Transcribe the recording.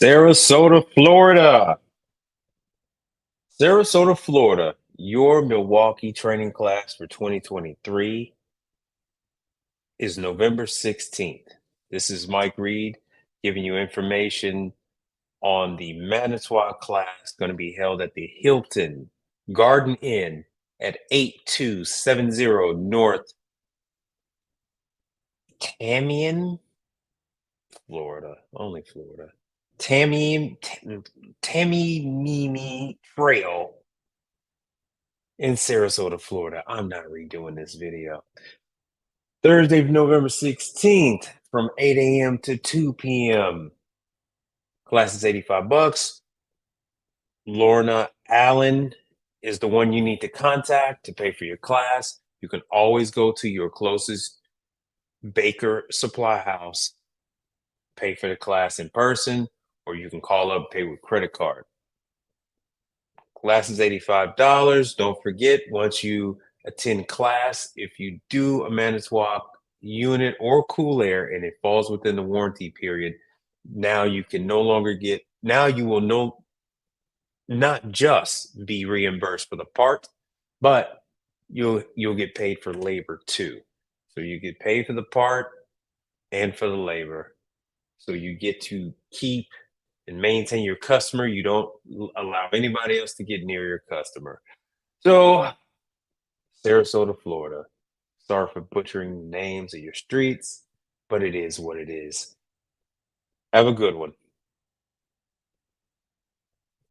Sarasota, Florida. Sarasota, Florida. Your Milwaukee training class for 2023 is November 16th. This is Mike Reed giving you information on the Manitowoc class going to be held at the Hilton Garden Inn at 8270 North Tamiami, Florida. Only Florida. Tammy Trail in Sarasota, Florida. I'm not redoing this video. Thursday, November 16th from 8 a.m. to 2 p.m. Class is $85. Lorna Allen is the one you need to contact to pay for your class. You can always go to your closest Baker Supply House, pay for the class in person, or you can call up, pay with credit card. Class is $85. Don't forget, once you attend class, if you do a Manitowoc unit or KOOLAIRE and it falls within the warranty period, now you can no longer get, now you will not just be reimbursed for the part, but you'll get paid for labor too. So you get paid for the part and for the labor. So you get to keep and maintain your customer. You don't allow anybody else to get near your customer. So, Sarasota, Florida. Sorry for butchering the names of your streets, but it is what it is. Have a good one.